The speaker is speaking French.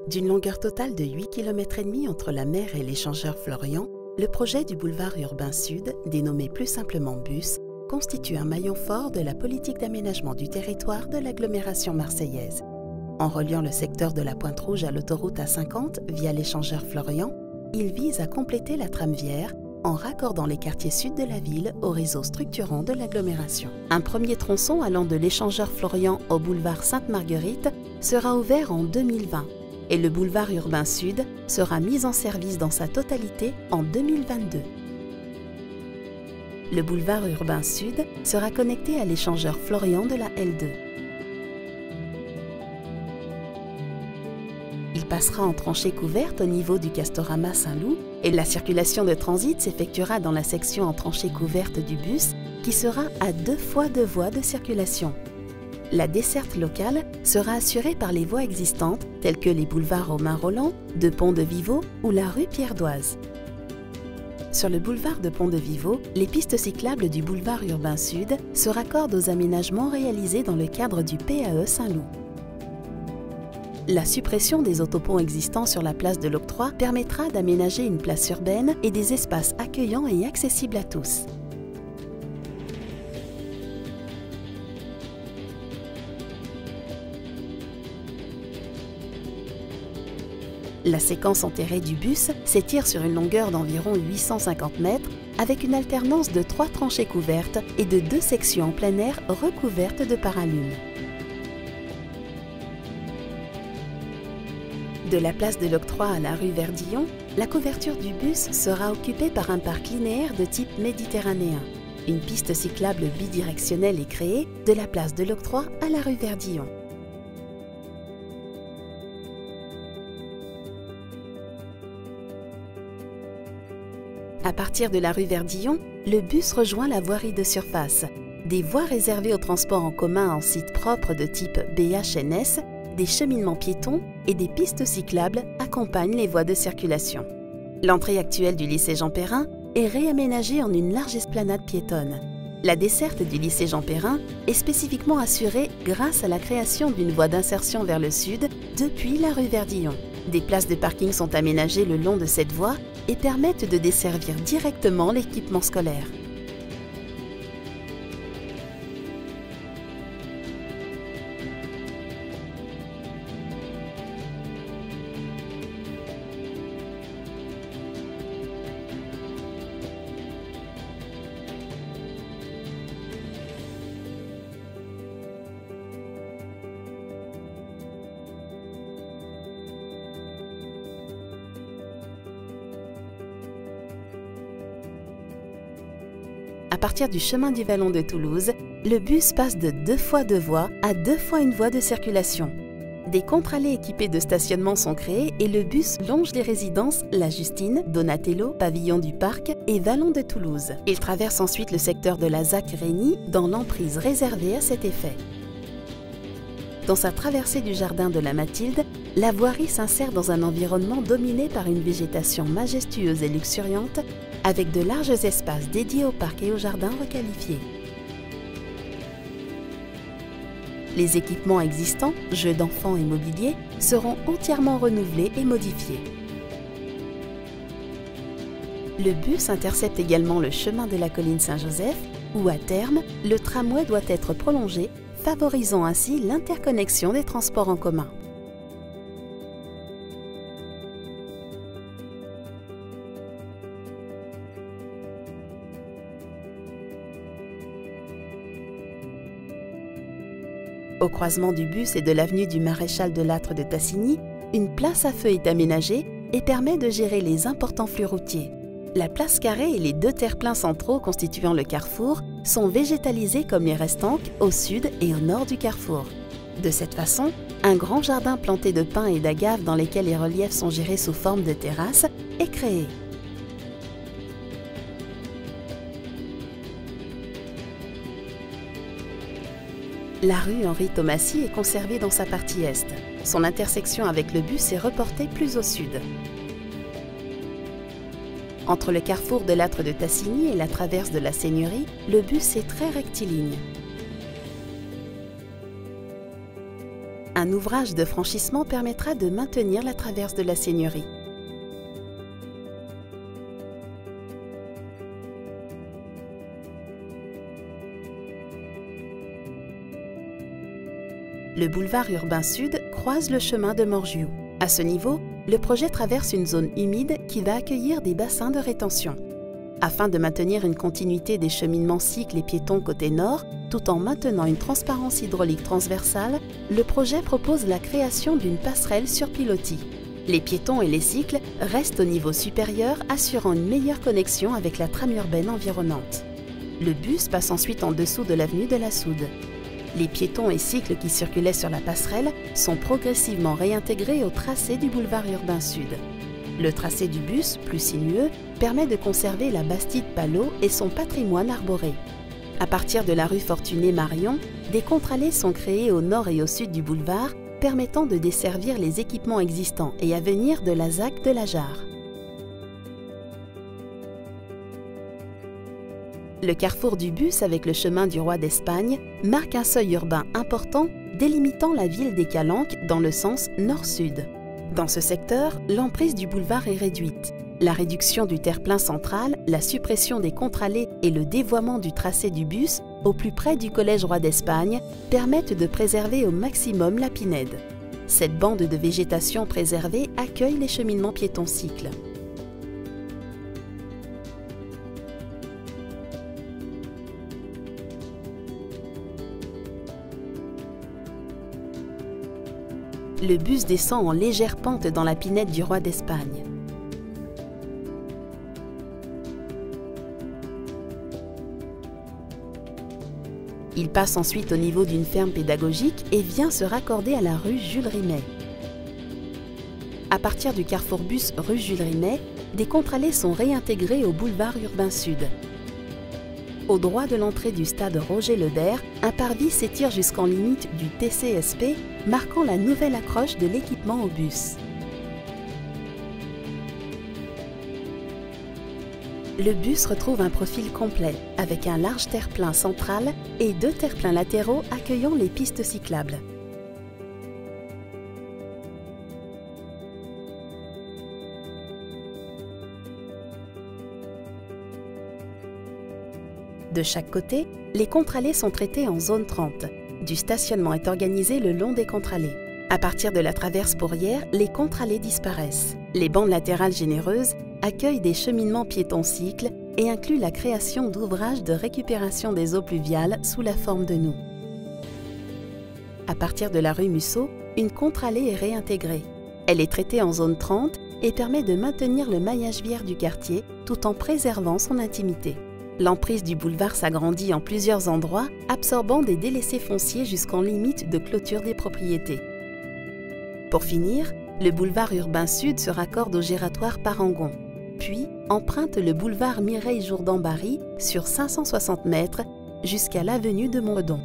D'une longueur totale de 8,5 km entre la mer et l'échangeur Florian, le projet du boulevard urbain sud, dénommé plus simplement BUS, constitue un maillon fort de la politique d'aménagement du territoire de l'agglomération marseillaise. En reliant le secteur de la Pointe-Rouge à l'autoroute A50 via l'échangeur Florian, il vise à compléter la trame viaire en raccordant les quartiers sud de la ville au réseau structurant de l'agglomération. Un premier tronçon allant de l'échangeur Florian au boulevard Sainte-Marguerite sera ouvert en 2020 et le boulevard urbain sud sera mis en service dans sa totalité en 2022. Le boulevard urbain sud sera connecté à l'échangeur Florian de la L2. Il passera en tranchée couverte au niveau du Castorama Saint-Loup et la circulation de transit s'effectuera dans la section en tranchée couverte du bus qui sera à 2 fois 2 voies de circulation. La desserte locale sera assurée par les voies existantes telles que les boulevards Romain-Rolland, de Pont-de-Vivo ou la rue Pierre-Doise. Sur le boulevard de Pont-de-Vivo, les pistes cyclables du boulevard urbain sud se raccordent aux aménagements réalisés dans le cadre du PAE Saint-Loup. La suppression des autoponts existants sur la place de l'Octroi permettra d'aménager une place urbaine et des espaces accueillants et accessibles à tous. La séquence enterrée du bus s'étire sur une longueur d'environ 850 mètres avec une alternance de 3 tranchées couvertes et de 2 sections en plein air recouvertes de paralunes. De la place de l'Octroi à la rue Verdillon, la couverture du bus sera occupée par un parc linéaire de type méditerranéen. Une piste cyclable bidirectionnelle est créée de la place de l'Octroi à la rue Verdillon. À partir de la rue Verdillon, le bus rejoint la voirie de surface. Des voies réservées au transport en commun en site propre de type BHNS, des cheminements piétons et des pistes cyclables accompagnent les voies de circulation. L'entrée actuelle du lycée Jean Perrin est réaménagée en une large esplanade piétonne. La desserte du lycée Jean Perrin est spécifiquement assurée grâce à la création d'une voie d'insertion vers le sud depuis la rue Verdillon. Des places de parking sont aménagées le long de cette voie et permettent de desservir directement l'équipement scolaire. À partir du chemin du Vallon de Toulouse, le bus passe de 2 fois 2 voies à 2 fois 1 voie de circulation. Des contre-allées équipées de stationnement sont créées et le bus longe les résidences La Justine, Donatello, Pavillon du Parc et Vallon de Toulouse. Il traverse ensuite le secteur de la ZAC Régny dans l'emprise réservée à cet effet. Dans sa traversée du jardin de la Mathilde, la voirie s'insère dans un environnement dominé par une végétation majestueuse et luxuriante avec de larges espaces dédiés au parc et au jardin requalifiés. Les équipements existants, jeux d'enfants et mobilier, seront entièrement renouvelés et modifiés. Le bus intercepte également le chemin de la colline Saint-Joseph où, à terme, le tramway doit être prolongé, favorisant ainsi l'interconnexion des transports en commun. Au croisement du bus et de l'avenue du Maréchal de Lattre de Tassigny, une place à feu est aménagée et permet de gérer les importants flux routiers. La place carrée et les 2 terre-pleins centraux constituant le carrefour sont végétalisés comme les restanques au sud et au nord du carrefour. De cette façon, un grand jardin planté de pins et d'agaves dans lesquels les reliefs sont gérés sous forme de terrasses est créé. La rue Henri-Thomassy est conservée dans sa partie est. Son intersection avec le bus est reportée plus au sud. Entre le carrefour de Lattre de Tassigny et la traverse de la Seigneurie, le bus est très rectiligne. Un Un ouvrage de franchissement permettra de maintenir la traverse de la seigneurie. Le boulevard urbain sud croise le chemin de Morgiou. À ce niveau, le projet traverse une zone humide qui va accueillir des bassins de rétention. Afin de maintenir une continuité des cheminements cycles et piétons côté nord, tout en maintenant une transparence hydraulique transversale, le projet propose la création d'une passerelle sur pilotis. Les piétons et les cycles restent au niveau supérieur, assurant une meilleure connexion avec la trame urbaine environnante. Le bus passe ensuite en dessous de l'avenue de la Soude. Les piétons et cycles qui circulaient sur la passerelle sont progressivement réintégrés au tracé du boulevard urbain sud. Le tracé du bus, plus sinueux, permet de conserver la Bastide Palot et son patrimoine arboré. À partir de la rue Fortuné-Marion, des contre-allées sont créées au nord et au sud du boulevard, permettant de desservir les équipements existants et à venir de la ZAC de la Jarre. Le carrefour du bus avec le chemin du Roi d'Espagne marque un seuil urbain important délimitant la ville des Calanques dans le sens nord-sud. Dans ce secteur, l'emprise du boulevard est réduite. La réduction du terre-plein central, la suppression des contre-allées et le dévoiement du tracé du bus au plus près du collège Roi d'Espagne permettent de préserver au maximum la pinède. Cette bande de végétation préservée accueille les cheminements piétons-cycles. Le bus descend en légère pente dans la pinède du Roi d'Espagne. Il passe ensuite au niveau d'une ferme pédagogique et vient se raccorder à la rue Jules Rimet. À partir du carrefour bus rue Jules Rimet, des contre-allées sont réintégrées au boulevard urbain sud. Au droit de l'entrée du stade Roger Leder, un parvis s'étire jusqu'en limite du TCSP, marquant la nouvelle accroche de l'équipement au bus. Le bus retrouve un profil complet, avec un large terre-plein central et 2 terre-pleins latéraux accueillant les pistes cyclables. De chaque côté, les contre-allées sont traitées en zone 30. Du stationnement est organisé le long des contre-allées. À partir de la traverse Pourrières, les contre-allées disparaissent. Les bandes latérales généreuses accueillent des cheminements piétons-cycles et incluent la création d'ouvrages de récupération des eaux pluviales sous la forme de noues. À partir de la rue Mussot, une contre-allée est réintégrée. Elle est traitée en zone 30 et permet de maintenir le maillage viaire du quartier tout en préservant son intimité. L'emprise du boulevard s'agrandit en plusieurs endroits, absorbant des délaissés fonciers jusqu'en limite de clôture des propriétés. Pour finir, le boulevard urbain sud se raccorde au gératoire Parangon, puis emprunte le boulevard Mireille-Jourdan-Barry sur 560 mètres jusqu'à l'avenue de Montredon.